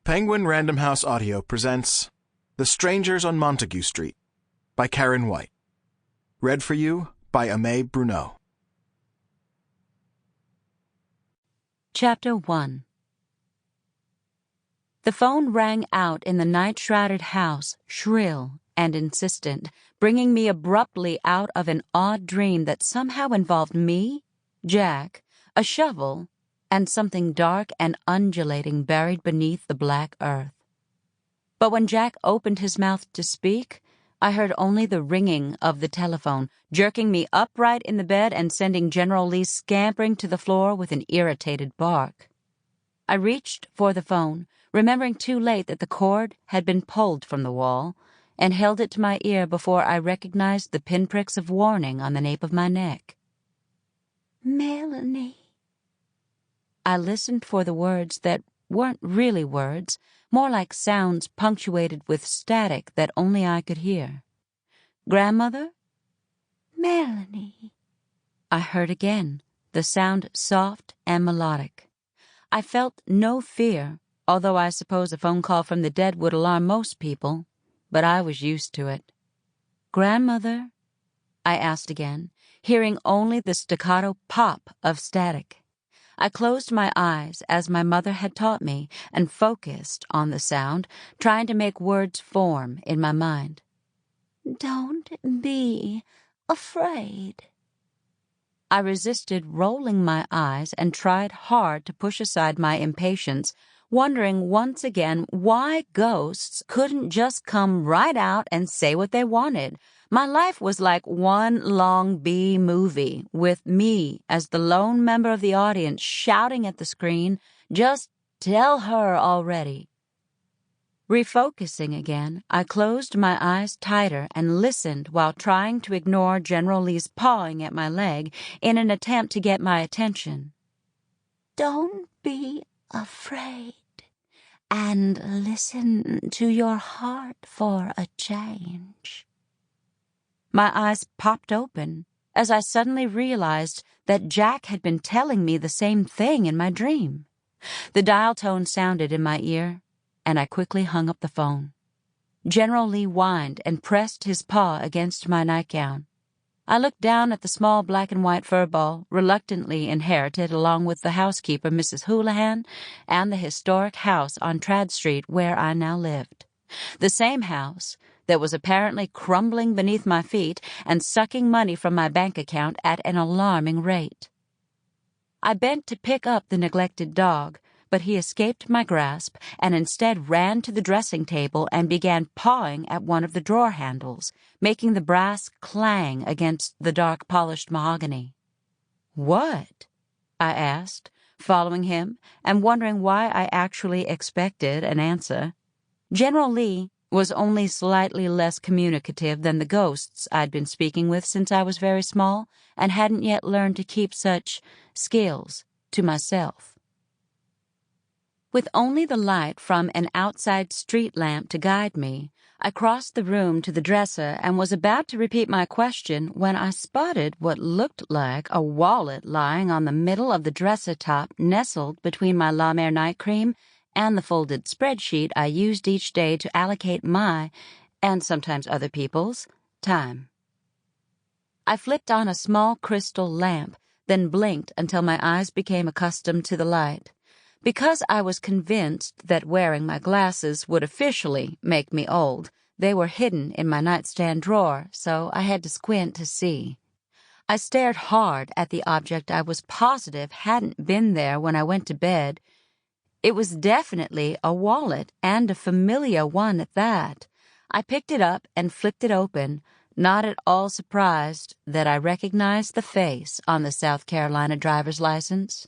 Penguin Random House Audio presents The Strangers on Montagu Street by Karen White. Read for you by Aimée Bruneau. Chapter 1. The phone rang out in the night-shrouded house, shrill and insistent, bringing me abruptly out of an odd dream that somehow involved me, Jack, a shovel, and something dark and undulating buried beneath the black earth. But when Jack opened his mouth to speak, I heard only the ringing of the telephone, jerking me upright in the bed and sending General Lee scampering to the floor with an irritated bark. I reached for the phone, remembering too late that the cord had been pulled from the wall, and held it to my ear before I recognized the pinpricks of warning on the nape of my neck. "Melanie." I listened for the words that weren't really words, more like sounds punctuated with static that only I could hear. "Grandmother?" "Melanie." I heard again, the sound soft and melodic. I felt no fear, although I suppose a phone call from the dead would alarm most people, but I was used to it. "Grandmother?" I asked again, hearing only the staccato pop of static. I closed my eyes, as my mother had taught me, and focused on the sound, trying to make words form in my mind. "Don't be afraid." I resisted rolling my eyes and tried hard to push aside my impatience, wondering once again why ghosts couldn't just come right out and say what they wanted. My life was like one long B-movie, with me as the lone member of the audience shouting at the screen, "Just tell her already." Refocusing again, I closed my eyes tighter and listened while trying to ignore General Lee's pawing at my leg in an attempt to get my attention. "Don't be afraid, and listen to your heart for a change." My eyes popped open as I suddenly realized that Jack had been telling me the same thing in my dream. The dial tone sounded in my ear, and I quickly hung up the phone. General Lee whined and pressed his paw against my nightgown. I looked down at the small black and white fur ball, reluctantly inherited along with the housekeeper, Mrs. Houlihan, and the historic house on Trad Street where I now lived. The same house that was apparently crumbling beneath my feet and sucking money from my bank account at an alarming rate. I bent to pick up the neglected dog, but he escaped my grasp and instead ran to the dressing table and began pawing at one of the drawer handles, making the brass clang against the dark polished mahogany. "What?" I asked, following him and wondering why I actually expected an answer. General Lee was only slightly less communicative than the ghosts I'd been speaking with since I was very small and hadn't yet learned to keep such skills to myself. With only the light from an outside street lamp to guide me, I crossed the room to the dresser and was about to repeat my question when I spotted what looked like a wallet lying on the middle of the dresser top, nestled between my La Mer night cream and the folded spreadsheet I used each day to allocate my, and sometimes other people's, time. I flipped on a small crystal lamp, then blinked until my eyes became accustomed to the light. Because I was convinced that wearing my glasses would officially make me old, they were hidden in my nightstand drawer, so I had to squint to see. I stared hard at the object I was positive hadn't been there when I went to bed. It was definitely a wallet, and a familiar one at that. I picked it up and flipped it open, not at all surprised that I recognized the face on the South Carolina driver's license.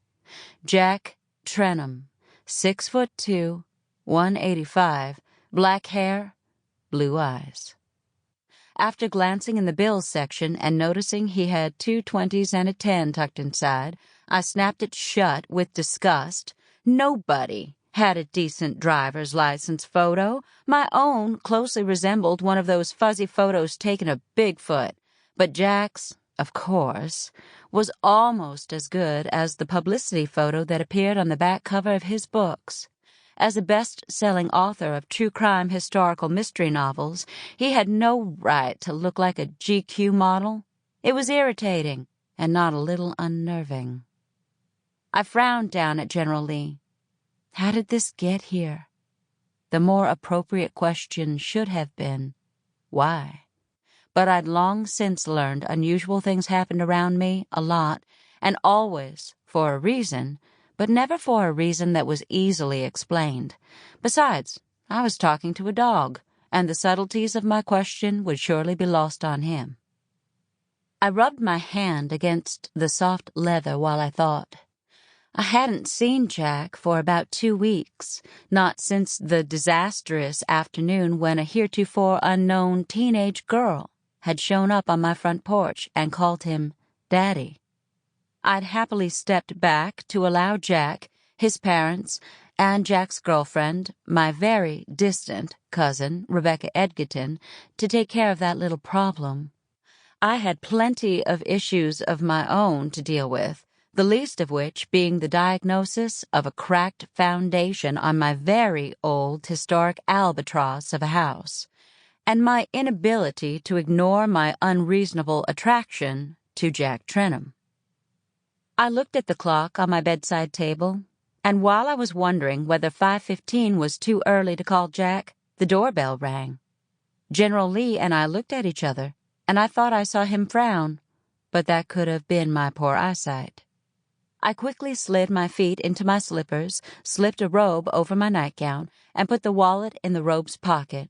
Jack Treholm, 6'2", 185, black hair, blue eyes. After glancing in the bills section and noticing he had 2 20s and a 10 tucked inside, I snapped it shut with disgust. Nobody had a decent driver's license photo. My own closely resembled one of those fuzzy photos taken of Bigfoot, but Jack's, of course, was almost as good as the publicity photo that appeared on the back cover of his books. As a best-selling author of true crime historical mystery novels, he had no right to look like a GQ model. It was irritating and not a little unnerving. I frowned down at General Lee. How did this get here? The more appropriate question should have been, why? But I'd long since learned unusual things happened around me a lot, and always for a reason, but never for a reason that was easily explained. Besides, I was talking to a dog, and the subtleties of my question would surely be lost on him. I rubbed my hand against the soft leather while I thought. I hadn't seen Jack for about 2 weeks, not since the disastrous afternoon when a heretofore unknown teenage girl had shown up on my front porch and called him Daddy. I'd happily stepped back to allow Jack, his parents, and Jack's girlfriend, my very distant cousin, Rebecca Edgerton, to take care of that little problem. I had plenty of issues of my own to deal with, the least of which being the diagnosis of a cracked foundation on my very old historic albatross of a house, and my inability to ignore my unreasonable attraction to Jack Treholm. I looked at the clock on my bedside table, and while I was wondering whether 5:15 was too early to call Jack, the doorbell rang. General Lee and I looked at each other, and I thought I saw him frown, but that could have been my poor eyesight. I quickly slid my feet into my slippers, slipped a robe over my nightgown, and put the wallet in the robe's pocket.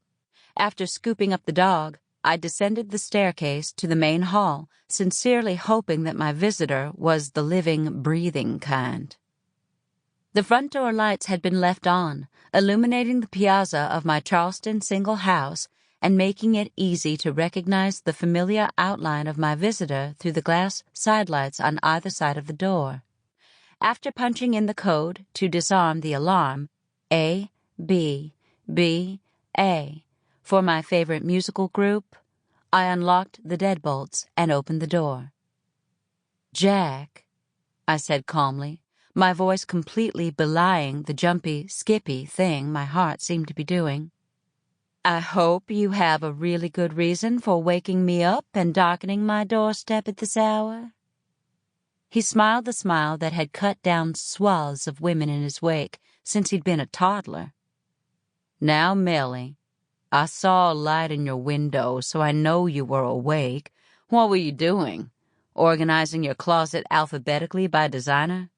After scooping up the dog, I descended the staircase to the main hall, sincerely hoping that my visitor was the living, breathing kind. The front door lights had been left on, illuminating the piazza of my Charleston single house and making it easy to recognize the familiar outline of my visitor through the glass sidelights on either side of the door. After punching in the code to disarm the alarm, A, B, B, A, for my favorite musical group, I unlocked the deadbolts and opened the door. Jack, I said calmly, my voice completely belying the jumpy, skippy thing my heart seemed to be doing. I hope you have a really good reason for waking me up and darkening my doorstep at this hour. He smiled the smile that had cut down swaths of women in his wake since he'd been a toddler. Now, Mellie, I saw a light in your window, so I know you were awake. What were you doing? Organizing your closet alphabetically by designer?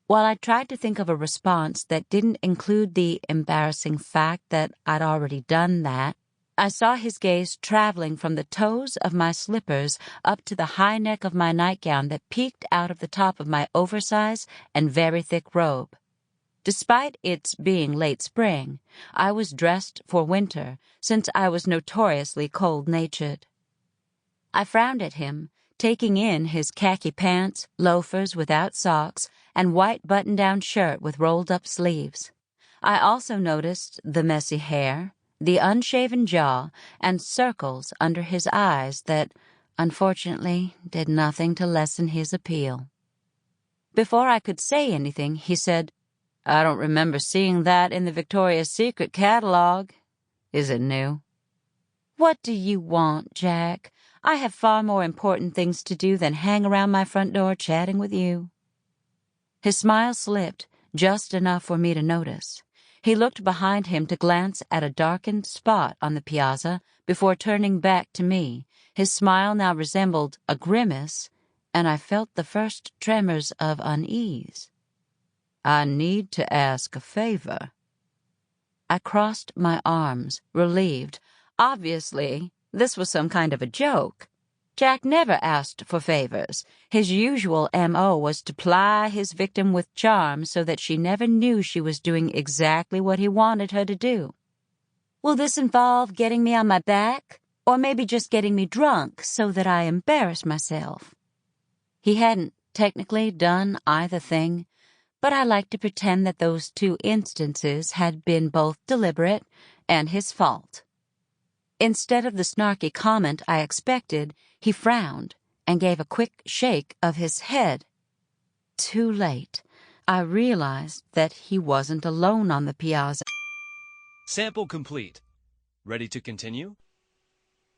While I tried to think of a response that didn't include the embarrassing fact that I'd already done that, I saw his gaze traveling from the toes of my slippers up to the high neck of my nightgown that peeked out of the top of my oversized and very thick robe. Despite its being late spring, I was dressed for winter, since I was notoriously cold-natured. I frowned at him, taking in his khaki pants, loafers without socks, and white button-down shirt with rolled-up sleeves. I also noticed the messy hair, the unshaven jaw, and circles under his eyes that, unfortunately, did nothing to lessen his appeal. Before I could say anything, he said, I don't remember seeing that in the Victoria's Secret catalog. Is it new? What do you want, Jack? I have far more important things to do than hang around my front door chatting with you. His smile slipped, just enough for me to notice. He looked behind him to glance at a darkened spot on the piazza before turning back to me. His smile now resembled a grimace, and I felt the first tremors of unease. I need to ask a favor. I crossed my arms, relieved. Obviously, this was some kind of a joke. Jack never asked for favors. His usual M.O. was to ply his victim with charm so that she never knew she was doing exactly what he wanted her to do. Will this involve getting me on my back, or maybe just getting me drunk so that I embarrass myself? He hadn't technically done either thing, but I like to pretend that those two instances had been both deliberate and his fault. Instead of the snarky comment I expected, he frowned and gave a quick shake of his head. Too late. I realized that he wasn't alone on the piazza. Sample complete. Ready to continue?